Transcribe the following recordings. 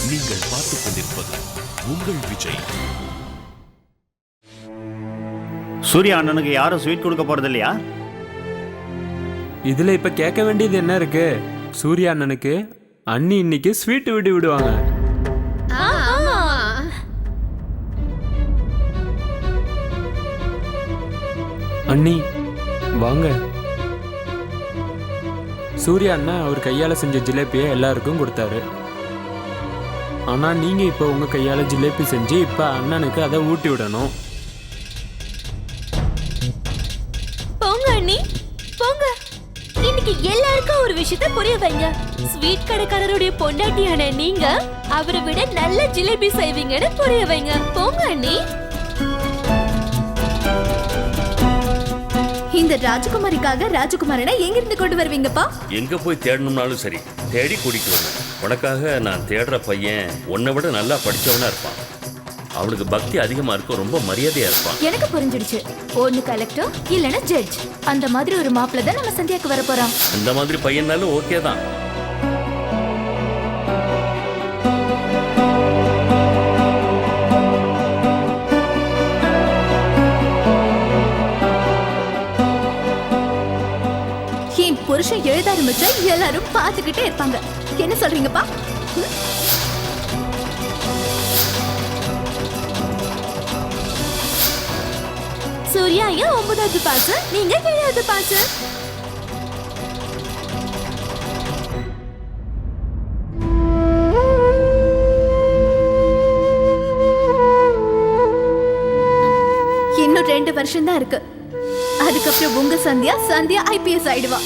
நீங்கள் பார்த்துக் கொண்டிருப்பது உங்கள் விஜய். சூர்யா அண்ணனுக்கு யாரும் ஸ்வீட் கொடுக்க போறது இல்லையா? இதுல இப்ப கேட்க வேண்டியது என்ன இருக்கு? சூர்யா அண்ணனுக்கு அண்ணி இன்னைக்கு ஸ்வீட் விடுவாங்க. அண்ணி வாங்க. சூர்யா அண்ணன் அவர் கையால செஞ்ச ஜிலேபியை எல்லாருக்கும் கொடுத்தாரு. ஆனா நீங்க இப்ப உங்க கையால ஜிலேபி செஞ்சு இப்ப அண்ணனுக்கு அதை ஊட்டி விடணும். போங்க அண்ணி போங்க. இன்னைக்கு எல்லாருக்கும் ஒரு விஷயத்தை புரிய வைங்க. ஸ்வீட் கடைக்காரருடைய பொண்டாட்டியான நீங்க அவரை விட நல்ல ஜிலேபி செய்வீங்கன்னு புரிய வைங்க. போங்க அண்ணி. இந்த ராஜகுமாரிக்காக ராஜகுமாரனை எங்கிருந்து கொண்டு வருவீங்கப்பா? எங்க போய் தேடணும்னாலும் சரி தேடி கூட்டிட்டு வருவேன். உனக்காக நான் தேடுற பையன் உன்னை விட நல்லா படிச்சவனா இருப்பான். அவனுக்கு பக்தி அதிகமா இருக்கும், ரொம்ப மரியாதையா இருப்பான். எனக்கு புரிஞ்சிடுச்சு. ஒன்னு கலெக்டர் இல்லனா ஜட்ஜ், அந்த மாதிரி ஒரு மாப்பிள்ளை தான் நம்ம சந்தியாக்கு வர போறோம். அந்த மாதிரி பையனாலும் ஓகே தான். என் புருஷன் எழுத ஆரம்பிச்சா எல்லாரும் பார்த்துக்கிட்டே இருப்பாங்க. என்ன சொல்றீங்கப்பா? சூர்யா ஐயா 9வது பாஸ், நீங்க 7வது பாஸ். இன்னும் 2 வருஷம் தான் இருக்கு. அதுக்கப்புறம் உங்க சந்தியா ஐபிஎஸ் ஆயிடுவா.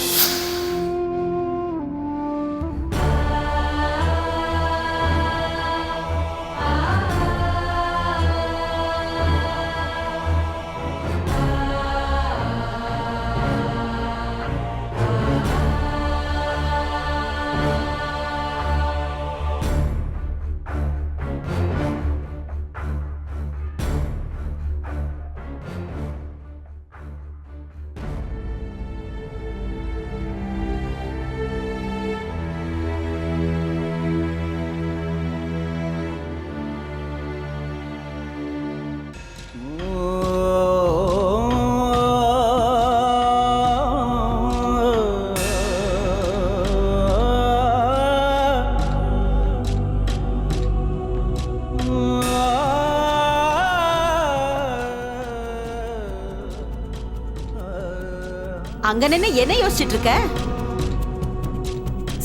அங்க நின்னு என்ன யோசிச்சுட்டு இருக்க?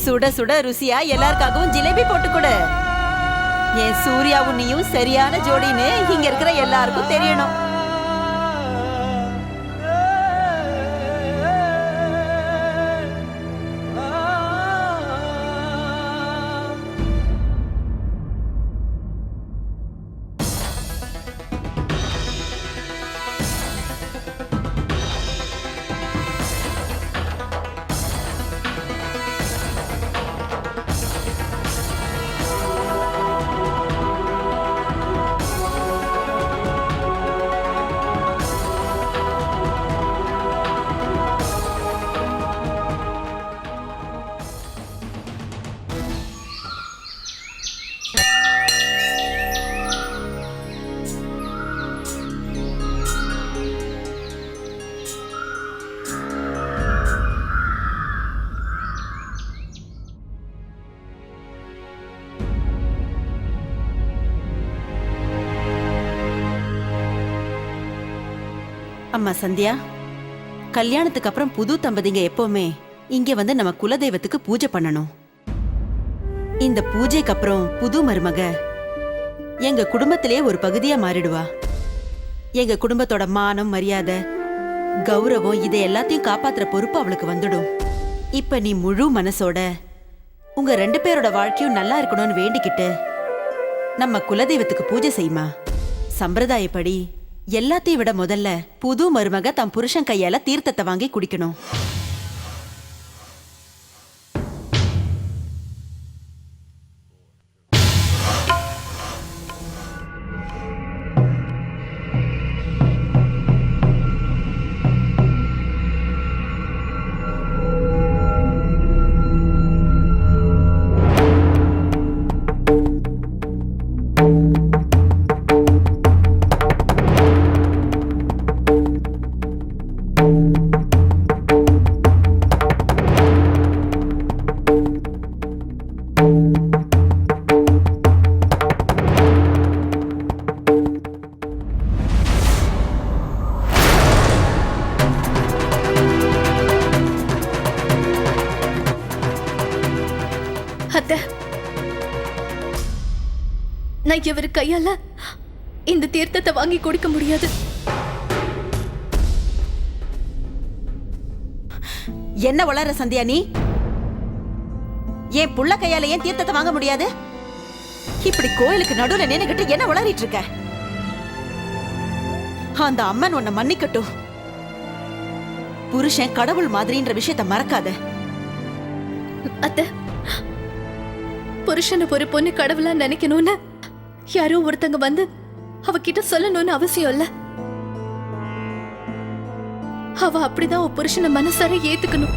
சுட சுட ருசியா எல்லாருக்காகவும் ஜிலேபி போட்டு கொடு. என் சூர்யாவும் நீயும் சரியான ஜோடின்னு இங்க இருக்கிற எல்லாருக்கும் தெரியணும். அம்மா சந்தியா, கல்யாணத்துக்கு அப்புறம் புது தம்பதிங்க எப்பவுமே இங்க வந்து நம்ம குலதெய்வத்துக்கு பூஜை பண்ணணும். இந்த பூஜைக்கு அப்புறம் புது மருமக எங்க குடும்பத்திலே ஒரு பகுதியா மாறிடுவா. எங்க குடும்பத்தோட மானம், மரியாதை, கௌரவம் இதை எல்லாத்தையும் காப்பாத்துற பொறுப்பு அவளுக்கு வந்துடும். இப்ப நீ முழு மனசோட உங்க 2 பேரோட வாழ்க்கையும் நல்லா இருக்கணும்னு வேண்டிக்கிட்டு நம்ம குலதெய்வத்துக்கு பூஜை செய்யுமா. சம்பிரதாயப்படி எல்லாத்தையும் விட முதல்ல புது மருமக தம் புருஷன் கையால தீர்த்தத்தை வாங்கி குடிக்கணும். நான் இவர் கையால இந்த தீர்த்தத்தை வாங்கி குடிக்க முடியாது. என்ன வளர சந்தியா நீ? ஏன் புள்ள கையால ஏன் தீர்த்தத்தை வாங்க முடியாது? இப்படி கோயிலுக்கு நடுவுல நின்னுகிட்டு என்ன வளரிட்டு இருக்க? அந்த அம்மன் உன்னை மன்னிக்கட்டும். புருஷன் கடவுள் மாதிரின்ற விஷயத்தை மறக்காத. அத்தை, புருஷனை ஒரு பொண்ணு கடவுளா நினைக்கணும்னு யாரோ ஒருத்தங்க வந்து அவகிட்ட சொல்லணும்னு அவசியம் இல்ல. அவ அப்படிதான் அவ புருஷனை மனசார ஏத்துக்கணும்.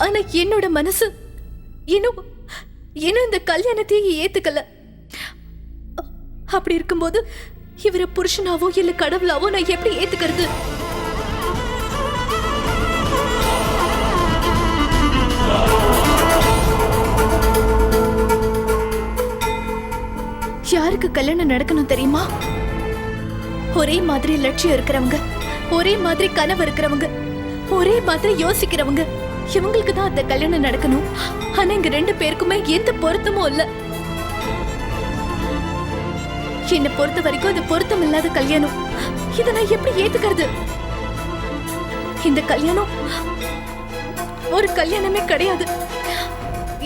ஆனா என்னோட மனசு இன்னும் இந்த கல்யாணத்தையே ஏத்துக்கல. அப்படி இருக்கும்போது இவரை புருஷனாவோ இல்ல கடவுளாவோ நான் எப்படி ஏத்துக்கிறது? யாருக்கு கல்யாணம் நடக்கணும் தெரியுமா? ஒரே மாதிரி லட்சியம் இருக்கிறவங்க, ஒரே மாதிரி கனவு இருக்கிறவங்க, ஒரே மாதிரி யோசிக்கிறவங்க, இவங்களுக்கு தான் அந்த கல்யாணம் நடக்கணும். ஆனா இங்க 2 பேருக்குமே எந்த பொருத்தமும் இல்ல. என்னை பொறுத்த வரைக்கும் இது பொருத்தம் இல்லாத கல்யாணம். இதை நான் எப்படி ஏத்துக்கிறது? இந்த கல்யாணம் ஒரு கல்யாணமே கிடையாது.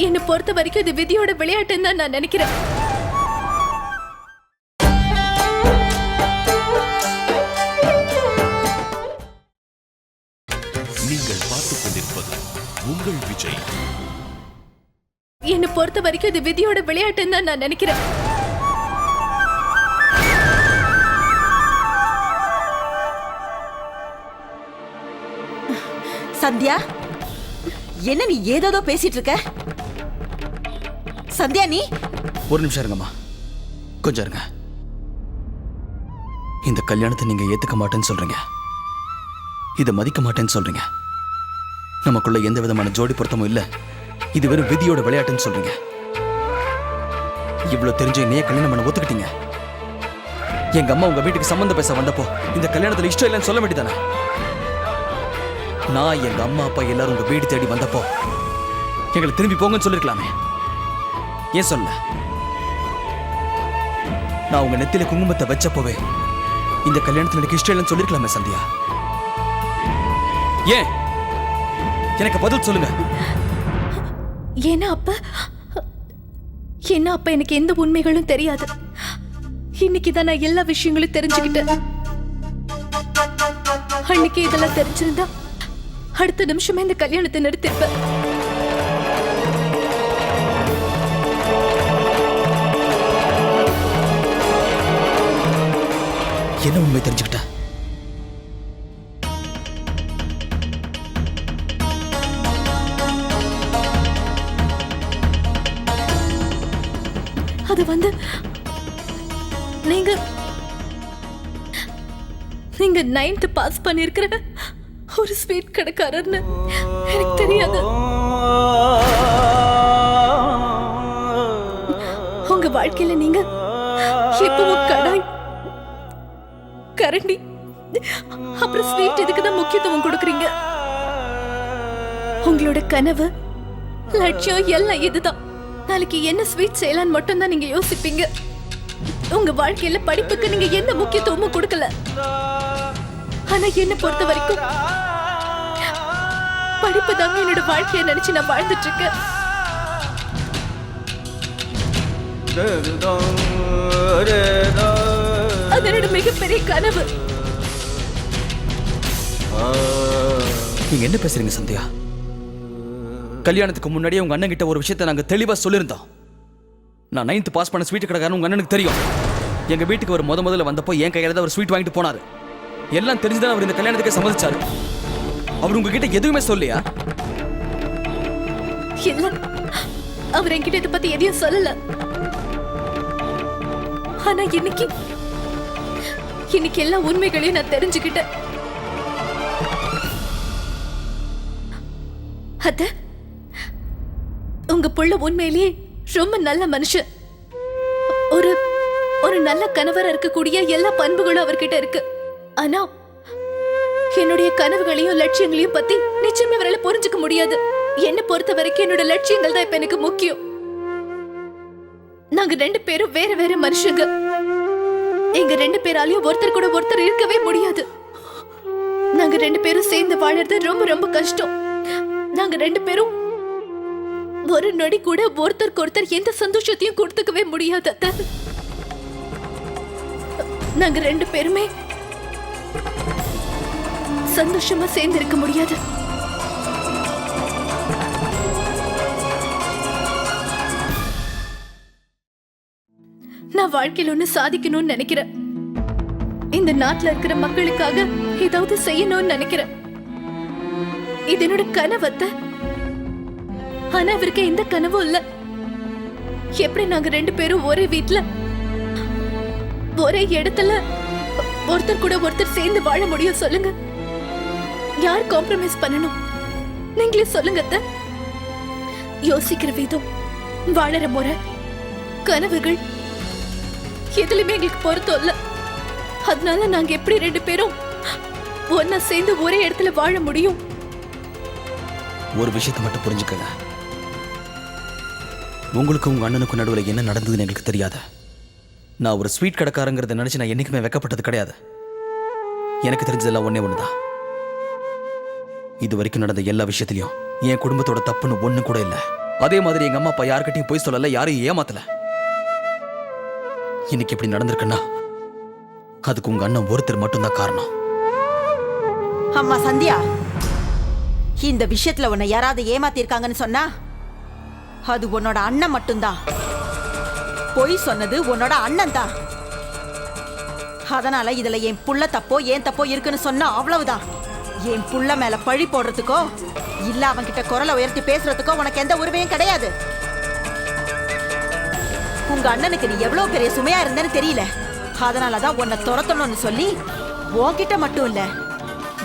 என்னை பொறுத்த வரைக்கும் இது விதியோட விளையாட்டுன்னு தான் நான் நினைக்கிறேன். நீங்கள் பார்த்துக் கொண்டிருப்பது உங்கள் விஜய். என்னை பொறுத்த வரைக்கும் இது விதியோட விளையாட்டுன்னு தான் நான் நினைக்கிறேன். சந்தியா, என்ன நீ ஏதோ பேசிட்டு இருக்க? சந்தியா நீ ஒரு நிமிஷம் இருங்கம்மா, கொஞ்சம் இருங்க. இந்த கல்யாணத்தை நீங்க ஏத்துக்க மாட்டேன்னு சொல்றீங்க, இதை மதிக்க மாட்டேன்னு சொல்றீங்க, நமக்குள்ள எந்த விதமான ஜோடி பொருத்தமும் இல்ல, இது வெறும் விதியோட விளையாட்டுன்னு சொல்றீங்க. இவ்வளவு தெரிஞ்ச என்னைய கல்யாணம் பண்ண ஒத்துக்கிட்டீங்க. எங்க அம்மா உங்க வீட்டுக்கு சம்பந்தம் பேச வந்தப்போ இந்த கல்யாணத்துல இஷ்டம் இல்லைன்னு சொல்ல வேண்டியதானே? நான் எங்க அம்மா அப்பா எல்லாரும் உங்க வீடு தேடி வந்தப்போ எங்களை திரும்பி போங்கன்னு சொல்லிருக்கலாமே, ஏன் சொல்ல? நான் உங்க நெத்தில குங்குமத்தை வச்சப்போவே இந்த கல்யாணத்துல எனக்கு இஷ்டம் இல்லைன்னு சொல்லிருக்கலாமே சந்தியா? ஏன்? எனக்கு பதில் சொல்லுங்க. ஏன்னா அப்ப எனக்கு எந்த உண்மைகளும் தெரியாது. இன்னைக்குதான் நான் எல்லா விஷயங்களும் தெரிஞ்சுக்கிட்டேன். அன்னைக்கு இதெல்லாம் தெரிஞ்சிருந்தா அடுத்த நிமிஷமே இந்த கல்யாணத்தை நிறுத்திருப்பேன். என்ன உண்மை தெரிஞ்சுக்கிட்ட? அது வந்து நீங்க 9th பாஸ் பண்ணிருக்கிற ஒரு ஸ்வீட் கடைக்காரர்னு எனக்கு தெரியாது. உங்க வாழ்க்கையில நீங்க எப்பவும் கடாய், கரண்டி, அப்புறம் ஸ்வீட் இதுக்குதான் முக்கியத்துவம் கொடுக்கறீங்க. உங்களோட கனவு, லட்சியம் எல்லாம் இதுதான். நாளைக்கு என்ன ஸ்வீட் செய்யலான்னு மட்டும் தான் நீங்க யோசிப்பீங்க. உங்க வாழ்க்கையில படிப்புக்கு நீங்க எந்த முக்கியத்துவமும் கொடுக்கல. ஆனா என்ன பொறுத்த வரைக்கும் படிப்பு தாங்க என்னோட வாழ்க்கையை நினைச்சு நான் வாழ்ந்துட்டு இருக்கேன். அது என்னோட மிகப்பெரிய கனவு. நீங்க என்ன பேசுறீங்க சந்தியா? கல்யாணத்துக்கு முன்னாடியே உங்க அண்ணன் கிட்ட ஒரு விஷயத்தை நாங்க தெளிவா சொல்லியிருந்தோம். நான் 9th பாஸ் பண்ண ஸ்வீட் கடைக்காரன் உங்க அண்ணனுக்கு தெரியும். எங்க வீட்டுக்கு ஒரு முதல்ல வந்தப்போ என் கையில தான் ஒரு ஸ்வீட் வாங்கிட்டு போனாரு. எல்லாம் தெரிஞ்சுதான் அவர் இந்த கல்யாணத்துக்கு சம்மதிச்சாரு. அவர் உங்ககிட்ட எதுவுமே சொல்லியா? இல்ல, அவர் என்கிட்ட இதை பத்தி எதையும் சொல்லல. ஆனா இன்னைக்கு எல்லா உண்மைகளையும் நான் தெரிஞ்சுக்கிட்டேன். அத உங்க புள்ள உண்மையிலேயே ரொம்ப நல்ல மனுஷன். ஒரு நல்ல கணவரா இருக்கக்கூடிய எல்லா பண்புகளும் அவர்கிட்ட இருக்கு. ஆனா என்னுடைய கனவுகளையும் லட்சியங்களையும் பத்தி நிச்சயமே அவரால் புரிஞ்சுக்க முடியாது. என்ன பொறுத்த வரைக்கும் என்னோட லட்சியங்கள் தான் இப்ப எனக்கு முக்கியம். நாங்க 2 பேரும் வேற வேற மனுஷங்க. எங்க 2 பேராலையும் ஒருத்தர் கூட ஒருத்தர் இருக்கவே முடியாது. நாங்க 2 பேரும் சேர்ந்து வாழறது ரொம்ப ரொம்ப கஷ்டம். நாங்க 2 பேரும் ஒரு நொடி கூட ஒருத்தருக்கு ஒருத்தர் எந்த சந்தோஷத்தையும் கொடுத்துக்கவே முடியாது அத்தை. நாங்க 2 பேருமே சந்தோஷமா சேர்ந்து இருக்க முடியாது. நான் வாழ்க்கையில ஒண்ணு சாதிக்கணும்னு நினைக்கிறேன். இந்த நாட்டுல இருக்கிற மக்களுக்காக ஏதாவது செய்யணும்னு நினைக்கிறேன். இது என்னோட கனவு அத்தை. ஆனா இவருக்கு எந்த கனவும் இல்ல. எப்படி நாங்க 2 பேரும் ஒரே வீட்டுல ஒரே இடத்துல ஒருத்தர் கூட ஒருத்தர் சேர்ந்து வாழ முடியும் சொல்லுங்க? யார் காம்ப்ரமைஸ் பண்ணணும்? நீங்களே சொல்லுங்க அத்தை. யோசிக்கிற விதம், வாழற முறை, கனவுகள் எதுலயுமே எங்களுக்கு பொருத்தம் இல்ல. அதனால நாங்க எப்படி 2 பேரும் ஒன்னா சேர்ந்து ஒரே இடத்துல வாழ முடியும்? ஒரு விஷயத்தை மட்டும் புரிஞ்சுக்கங்க. உங்களுக்கு உங்க அண்ணனுக்கும் நடுவில் என்ன நடந்ததுன்னு எங்களுக்கு தெரியாது. நான் ஒரு ஸ்வீட் கடைக்காரங்கிறத நினைச்சு நான் என்னைக்குமே வெக்கப்பட்டது கிடையாது. எனக்கு தெரிஞ்சதெல்லாம் ஒண்ணுதான். இது வரைக்கும் நடந்த எல்லா விஷயத்திலையும் என் குடும்பத்தோட தப்புன்னு ஒண்ணு கூட இல்லை. அதே மாதிரி எங்க அம்மா அப்பா யார்கிட்டையும் போய் சொல்லல, யாரையும் ஏமாத்தல. இன்னைக்கு இப்படி நடந்திருக்குன்னா அதுக்கு உங்க அண்ணன் ஒருத்தர் மட்டும்தான் காரணம். அம்மா சந்தியா, இந்த விஷயத்துல உன்னை யாராவது ஏமாத்திருக்காங்கன்னு சொன்னா அது உன்னோட அண்ணன் மட்டும்தான். பொய் சொன்னது உன்னோட அண்ணன் தான். அதனால இதுல என் புள்ள தப்போ ஏன் தப்போ இருக்குன்னு சொன்னா அவ்வளவுதான். என் புள்ள மேல பழி போடுறதுக்கோ இல்ல அவன்கிட்ட குரலை உயர்த்தி பேசுறதுக்கோ உனக்கு எந்த உரிமையும் கிடையாது. உங்க அண்ணனுக்கு நீ எவ்வளவு பெரிய சுமையா இருந்தேன்னு தெரியல. அதனாலதான் உன்னை துரத்தணும்னு சொல்லி உன்கிட்ட மட்டும் இல்ல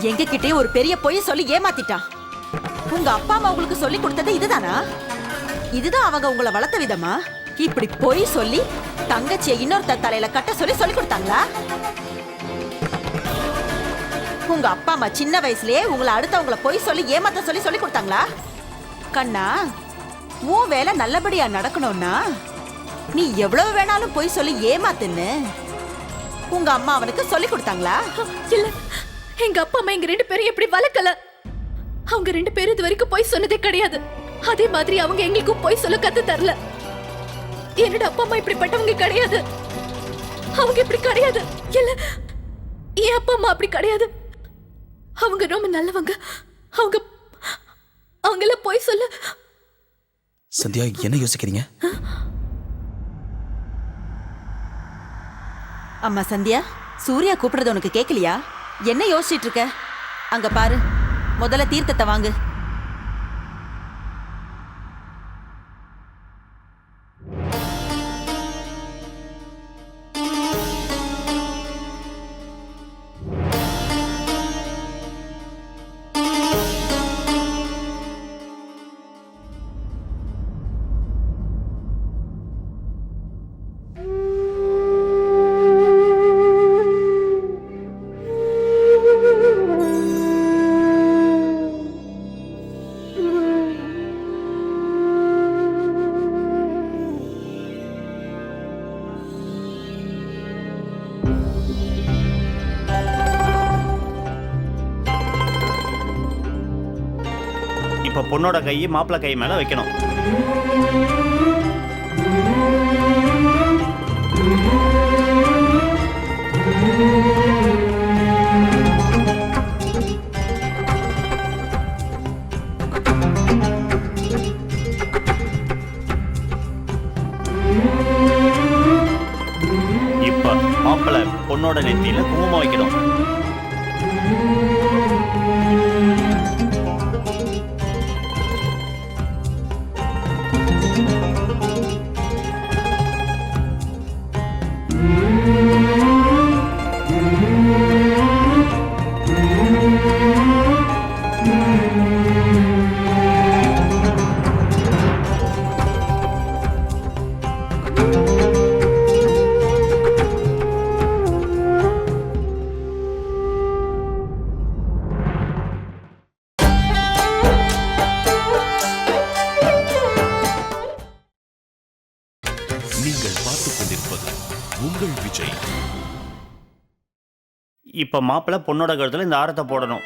எங்க கிட்டே ஒரு பெரிய பொய் சொல்லி ஏமாத்திட்டான். உங்க அப்பா அம்மா உங்களுக்கு சொல்லி கொடுத்தது இதுதானா? இதுதான் அவங்க உங்களை வளர்த்த விதமா? இப்படி பொய் சொல்லி தங்கச்சியை இன்னொருத்தர் தலையில கட்ட சொல்லி கொடுத்தாங்களா? உங்க அப்பா அம்மா சின்ன வயசுலயே உங்களை அடுத்தவங்கள பொய் சொல்லி ஏமாத்த சொல்லி கொடுத்தாங்களா? கண்ணா, உன் வேலை நல்லபடியா நடக்கணும்னா நீ எவ்வளவு வேணாலும் பொய் சொல்லி ஏமாத்துன்னு உங்க அம்மா அவனுக்கு சொல்லி கொடுத்தாங்களா? இல்ல, எங்க அப்பா அம்மா எங்க 2 பேரும் எப்படி வளர்க்கல. அவங்க 2 பேரும் இது வரைக்கும் பொய் சொன்னதே கிடையாது. அதே மாதிரி அவங்க எங்களுக்கும் பொய் சொல்ல கத்து தரல. என்னோட அப்பா அம்மா இப்படிப்பட்டவங்க கிடையாது. அவங்க இப்படி கிடையாது. இல்ல, என் அப்பா அம்மா அப்படி கிடையாது. அவங்க ரொம்ப நல்லவங்க. அவங்க எல்லாம் பொய் சொல்ல. சந்தியா, என்ன யோசிக்கிறீங்க? அம்மா சந்தியா, சூர்யா கூப்பிடுறது உனக்கு கேட்கலையா? என்ன யோசிச்சிட்டு இருக்க? அங்க பாரு, முதல்ல தீர்த்தத்தை வாங்கு. இப்ப பொண்ணோட கை மாப்பிள்ளை கை மேல வைக்கணும். இப்ப மாப்பிள்ளை பொண்ணோட நெத்தியில குங்குமம் வைக்கணும். நீங்கள் பார்த்துக் கொண்டிருப்பது உங்கள் விஜய். இப்போ மாப்பிள்ளை பொண்ணோட கழுத்தில் இந்த ஆரத்தை போடணும்.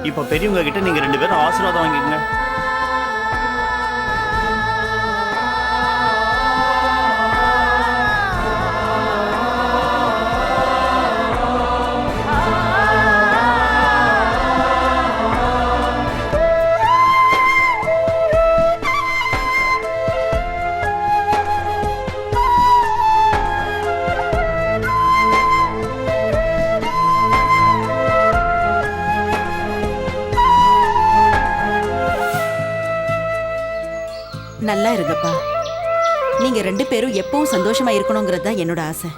இப்போ பெரியவங்க கிட்ட நீங்க 2 பேரும் ஆசீர்வாதம் வாங்கிக்கங்க. நல்லா இருங்கப்பா. நீங்க 2 பேரும் எப்பவும் சந்தோஷமா இருக்கணுங்கிறது தான் என்னோட ஆசை.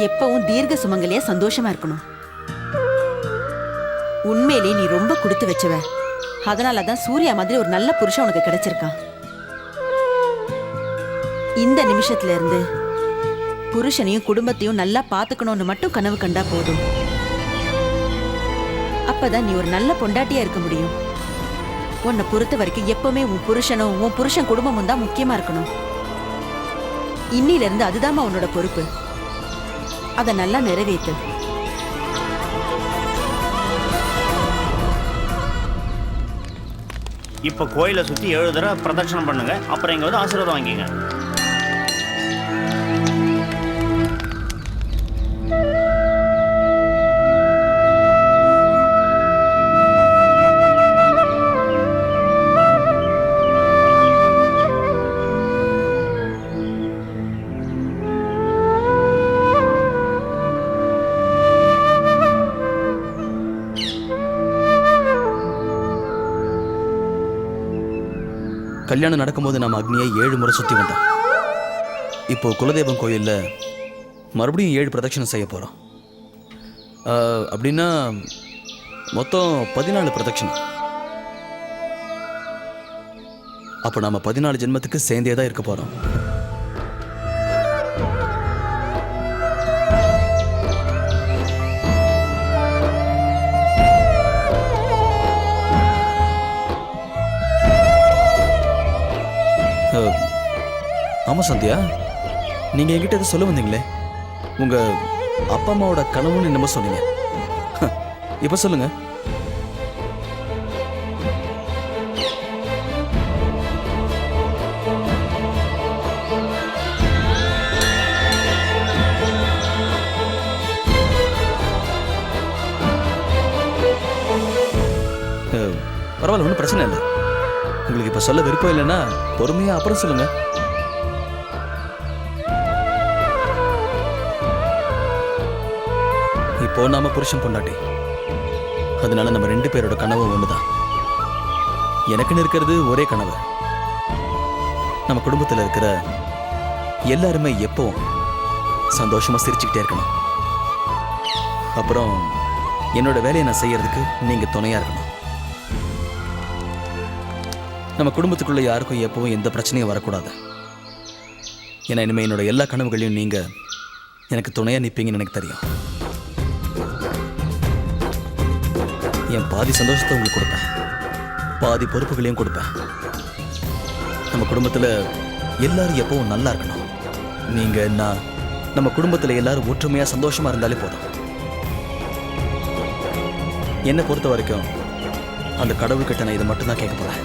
எப்பவும் தீர்க்க சுமங்கலியா சந்தோஷமா இருக்கணும். உண்மையிலே நீ ரொம்ப கொடுத்து வச்சவ. அதனாலதான் சூர்யா மாதிரி ஒரு நல்ல புருஷன் உனக்கு கிடைச்சிருக்கான். இந்த நிமிஷத்துல இருந்து புருஷனையும் குடும்பத்தையும் நல்லா பாத்துக்கணும்னு மட்டும் கனவு கண்டா போதும். அப்பதான் நீ ஒரு நல்ல பொண்டாட்டியா இருக்க முடியும். உன்னை பொறுத்த வரைக்கும் எப்பவுமே உன் புருஷனும் உன் புருஷன் குடும்பமும் தான் முக்கியமா இருக்கணும். இன்னில இருந்து அதுதாம்மா உன்னோட பொறுப்பு. அதை நல்லா நிறைவேற்று. இப்போ கோயிலை சுற்றி 7 தடவை பிரதட்சணம் பண்ணுங்க. அப்புறம் இங்கே வந்து ஆசீர்வாதம் வாங்கிங்க. கல்யாணம் நடக்கும்போது நம்ம அக்னியை 7 முறை சுற்றி வந்தோம். இப்போ குலதெய்வம் கோயிலில் மறுபடியும் 7 பிரதட்சணம் செய்ய போகிறோம். அப்படின்னா மொத்தம் 14 பிரதட்சணம். அப்போ நம்ம 14 ஜென்மத்துக்கு சேர்ந்தே தான் இருக்க போகிறோம். ஆமாம் சந்தியா, நீங்கள் என்கிட்ட எதை சொல்ல வந்தீங்களே? உங்கள் அப்பா அம்மாவோட கனவுன்னு என்னமோ சொன்னீங்க. இப்போ சொல்லுங்க. பரவாயில்ல, ஒன்றும் பிரச்சனை இல்லை. உங்களுக்கு இப்போ சொல்ல விருப்பம் இல்லைன்னா பொறுமையாக அப்புறம் சொல்லுங்க. இப்போ நாம புருஷன் பொண்டாட்டி. அதனால நம்ம 2 பேரோட கனவு ஒண்ணுதான். எனக்குன்னு இருக்கிறது ஒரே கனவு. நம்ம குடும்பத்தில் இருக்கிற எல்லாருமே எப்பவும் சந்தோஷமா சிரிச்சுக்கிட்டே இருக்கணும். அப்புறம் என்னோட வேலையை நான் செய்யறதுக்கு நீங்க துணையா இருக்கணும். நம்ம குடும்பத்துக்குள்ள யாருக்கும் எப்பவும் எந்த பிரச்சனையும் வரக்கூடாது. ஏன்னா இனிமே என்னோட எல்லா கனவுகளையும் நீங்க எனக்கு துணையா நிற்பீங்கன்னு எனக்கு தெரியும். என் பாதி சந்தோஷத்தை உங்களுக்கு கொடுப்பேன், பாதி பொறுப்புகளையும் கொடுப்பேன். நம்ம குடும்பத்தில் எல்லாரும் எப்பவும் நல்லா இருக்கணும். நீங்க நான் நம்ம குடும்பத்தில் எல்லாரும் ஒற்றுமையா சந்தோஷமா இருந்தாலே போதும். என்னை பொறுத்த வரைக்கும் அந்த கடவுள்கிட்ட நான் இதை மட்டும்தான் கேட்க போறேன்.